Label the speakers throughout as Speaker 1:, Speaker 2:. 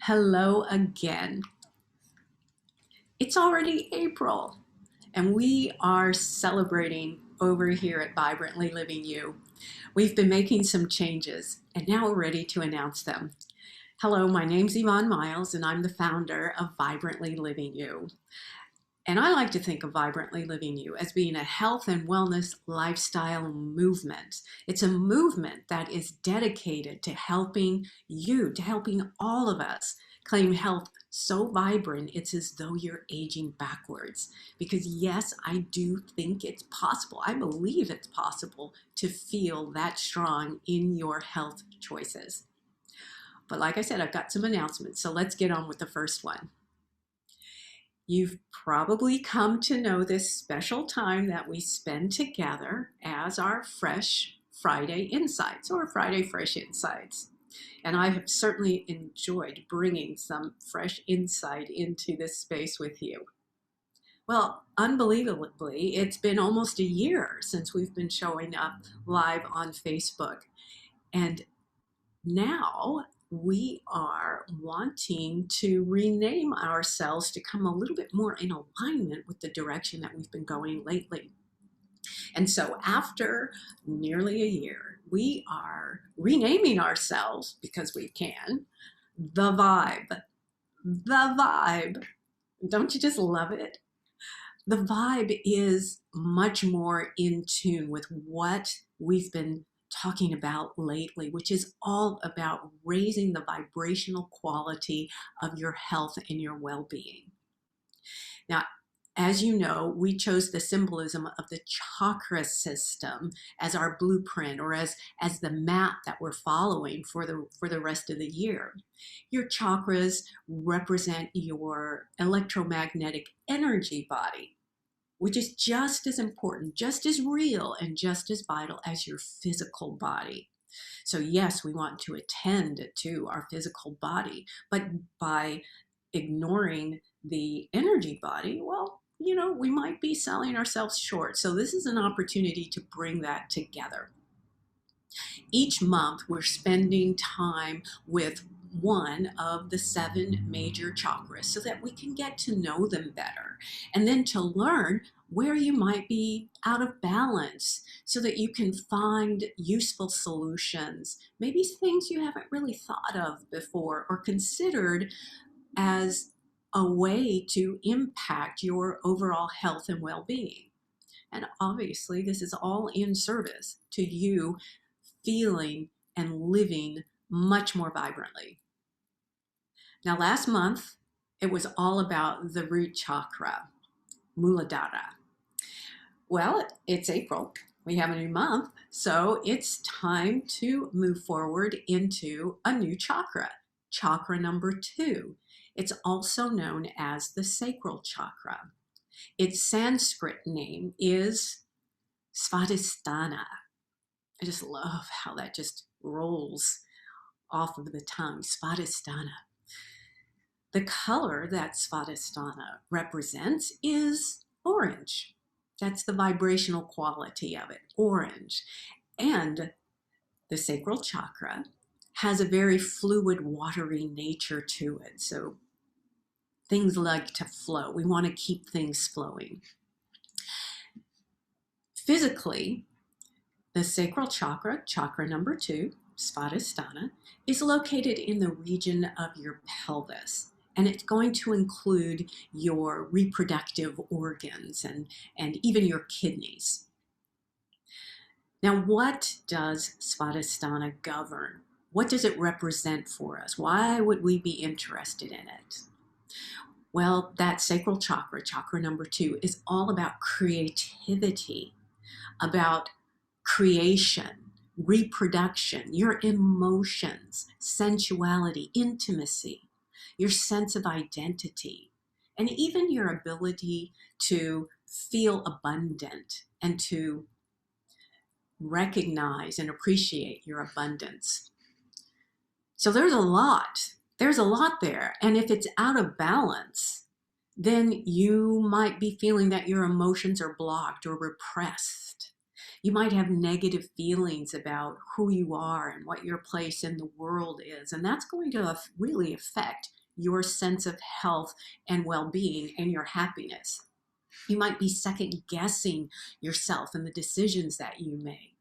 Speaker 1: Hello again. It's already April, and we are celebrating over here at Vibrantly Living You. We've been making some changes, and now we're ready to announce them. Hello, my name's Yvonne Miles, and I'm the founder of Vibrantly Living You. And I like to think of Vibrantly Living You as being a health and wellness lifestyle movement. It's a movement that is dedicated to helping you, to helping all of us claim health so vibrant it's as though you're aging backwards. Because yes, I do think it's possible. I believe it's possible to feel that strong in your health choices. But like I said, I've got some announcements, so let's get on with the first one. You've probably come to know this special time that we spend together as our Fresh Friday Insights or Friday Fresh Insights. And I have certainly enjoyed bringing some fresh insight into this space with you. Well, unbelievably, it's been almost a year since we've been showing up live on Facebook. And now we are wanting to rename ourselves to come a little bit more in alignment with the direction that we've been going lately. And so after nearly a year, we are renaming ourselves, because we can, The Vibe. The Vibe. Don't you just love it? The Vibe is much more in tune with what we've been talking about lately, which is all about raising the vibrational quality of your health and your well-being. Now, as you know, we chose the symbolism of the chakra system as our blueprint, or as the map that we're following for the rest of the year. Your chakras represent your electromagnetic energy body, which is just as important, just as real, and just as vital as your physical body. So yes, we want to attend to our physical body, but by ignoring the energy body, well, we might be selling ourselves short. So this is an opportunity to bring that together. Each month, we're spending time with one of the 7 major chakras so that we can get to know them better, and then to learn where you might be out of balance so that you can find useful solutions, maybe things you haven't really thought of before or considered as a way to impact your overall health and well-being. And obviously, this is all in service to you feeling and living much more vibrantly. Now, last month, it was all about the root chakra, Muladhara. Well, it's April. We have a new month, so it's time to move forward into a new chakra, chakra number 2. It's also known as the sacral chakra. Its Sanskrit name is Svadhisthana. I just love how that just rolls off of the tongue, Svadhisthana. The color that Svadhisthana represents is orange. That's the vibrational quality of it, orange. And the sacral chakra has a very fluid, watery nature to it. So things like to flow. We want to keep things flowing. Physically, the sacral chakra, chakra number 2, Svadhisthana, is located in the region of your pelvis. And it's going to include your reproductive organs and even your kidneys. Now, what does Svadhisthana govern? What does it represent for us? Why would we be interested in it? Well, that sacral chakra, chakra number 2, is all about creativity, about creation, reproduction, your emotions, sensuality, intimacy, your sense of identity, and even your ability to feel abundant and to recognize and appreciate your abundance. So there's a lot. There's a lot there. And if it's out of balance, then you might be feeling that your emotions are blocked or repressed. You might have negative feelings about who you are and what your place in the world is, and that's going to really affect your sense of health and well-being and your happiness. You might be second guessing yourself and the decisions that you make.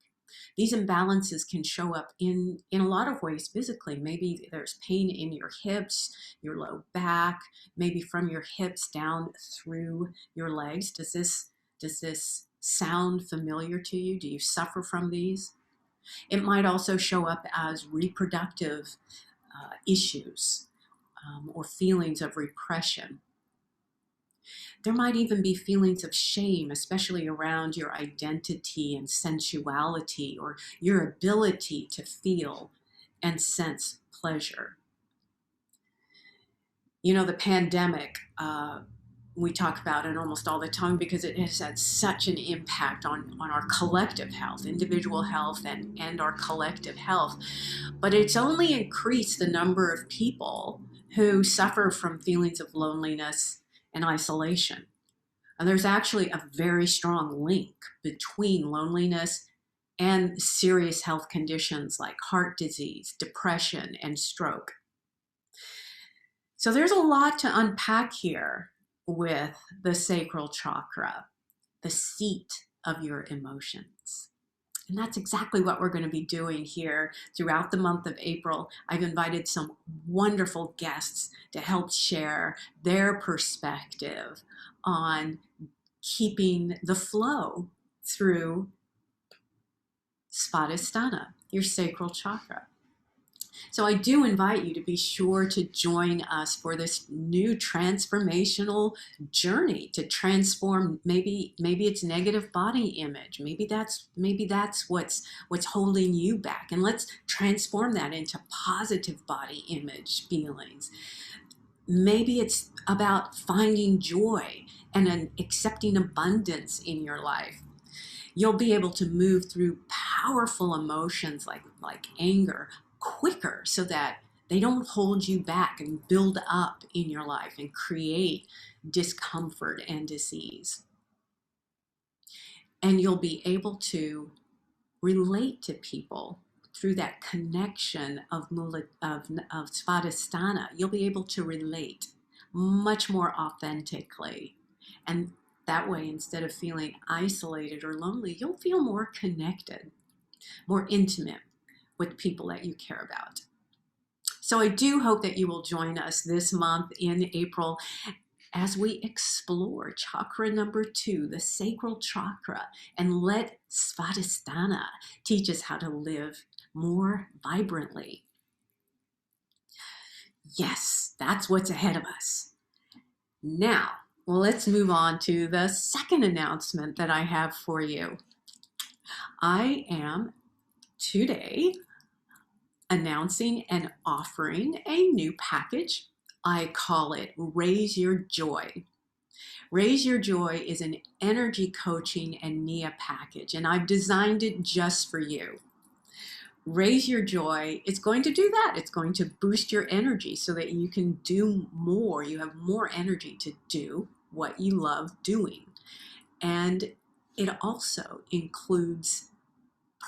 Speaker 1: These imbalances can show up in a lot of ways physically. Maybe there's pain in your hips, your low back, maybe from your hips down through your legs. Does this sound familiar to you? Do you suffer from these? It might also show up as reproductive issues or feelings of repression. There might even be feelings of shame, especially around your identity and sensuality or your ability to feel and sense pleasure. You know, the pandemic, we talk about it almost all the time because it has had such an impact on our collective health, individual health, and our collective health. But it's only increased the number of people who suffer from feelings of loneliness and isolation. And there's actually a very strong link between loneliness and serious health conditions like heart disease, depression, and stroke. So there's a lot to unpack here with the sacral chakra, the seat of your emotions. And that's exactly what we're going to be doing here throughout the month of April. I've invited some wonderful guests to help share their perspective on keeping the flow through Svadhisthana, your sacral chakra. So I do invite you to be sure to join us for this new transformational journey to transform maybe it's negative body image. Maybe that's what's holding you back. And let's transform that into positive body image feelings. Maybe it's about finding joy and accepting abundance in your life. You'll be able to move through powerful emotions like anger quicker so that they don't hold you back and build up in your life and create discomfort and disease. And you'll be able to relate to people through that connection of Svadhisthana. You'll be able to relate much more authentically. And that way, instead of feeling isolated or lonely, you'll feel more connected, more intimate with people that you care about. So I do hope that you will join us this month in April as we explore chakra number 2, the sacral chakra, and let Svadhisthana teach us how to live more vibrantly. Yes, that's what's ahead of us. Now, let's move on to the second announcement that I have for you. I am today announcing and offering a new package. I call it Raise Your Joy. Raise Your Joy is an energy coaching and NIA package, and I've designed it just for you. Raise Your Joy is going to do that. It's going to boost your energy so that you can do more. You have more energy to do what you love doing. And it also includes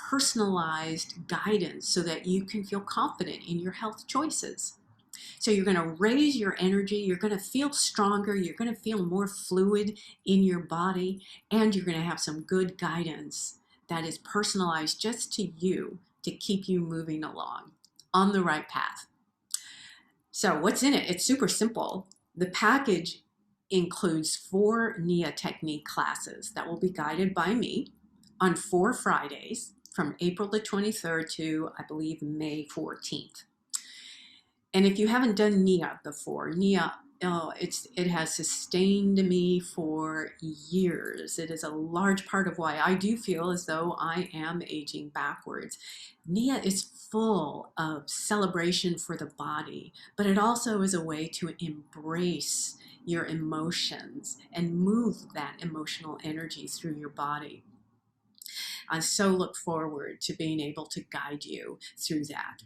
Speaker 1: personalized guidance so that you can feel confident in your health choices. So you're going to raise your energy, you're going to feel stronger, you're going to feel more fluid in your body, and you're going to have some good guidance that is personalized just to you to keep you moving along on the right path. So what's in it? It's super simple. The package includes 4 NIA technique classes that will be guided by me on 4 Fridays from April the 23rd to, I believe, May 14th. And if you haven't done NIA before, NIA, it has sustained me for years. It is a large part of why I do feel as though I am aging backwards. NIA is full of celebration for the body, but it also is a way to embrace your emotions and move that emotional energy through your body. I so look forward to being able to guide you through that.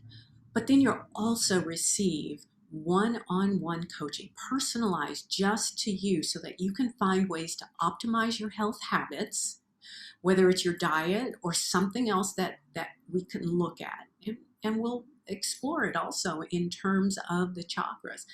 Speaker 1: But then you'll also receive one-on-one coaching, personalized just to you so that you can find ways to optimize your health habits whether it's your diet or something else that we can look at. And we'll explore it also in terms of the chakras.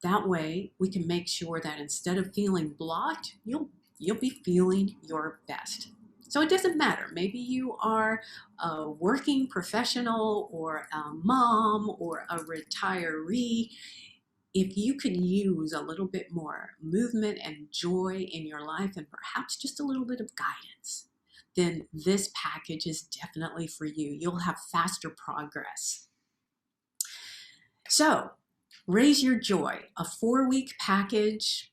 Speaker 1: That way we can make sure that instead of feeling blocked, you'll be feeling your best. So it doesn't matter. Maybe you are a working professional or a mom or a retiree. If you could use a little bit more movement and joy in your life and perhaps just a little bit of guidance, then this package is definitely for you. You'll have faster progress. So, Raise Your Joy, a 4-week package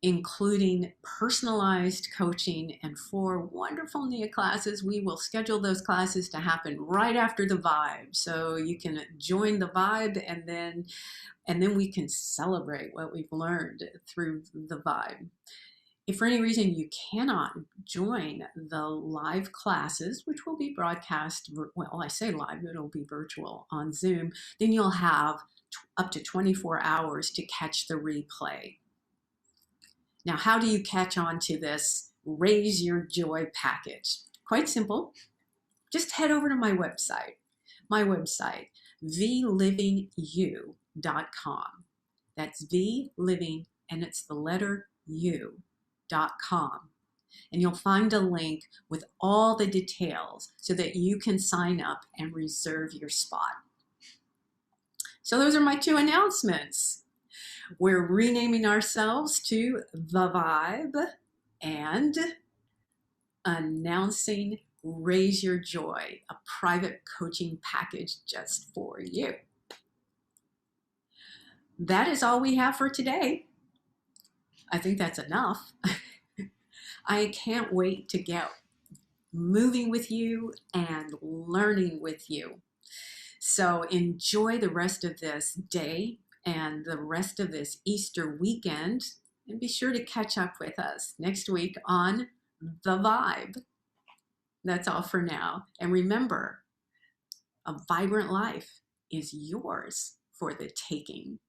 Speaker 1: including personalized coaching and 4 wonderful NIA classes. We will schedule those classes to happen right after the Vibe. So you can join the Vibe and then we can celebrate what we've learned through the Vibe. If for any reason you cannot join the live classes, which will be broadcast, well, I say live, it'll be virtual on Zoom, then you'll have up to 24 hours to catch the replay. Now, how do you catch on to this Raise Your Joy package? Quite simple. Just head over to my website, vlivingyou.com. That's vliving, and it's the letter u.com. And you'll find a link with all the details so that you can sign up and reserve your spot. So those are my 2 announcements. We're renaming ourselves to The Vibe and announcing Raise Your Joy, a private coaching package just for you. That is all we have for today. I think that's enough. I can't wait to get moving with you and learning with you. So enjoy the rest of this day and the rest of this Easter weekend, and be sure to catch up with us next week on The Vibe. That's all for now. And remember, a vibrant life is yours for the taking.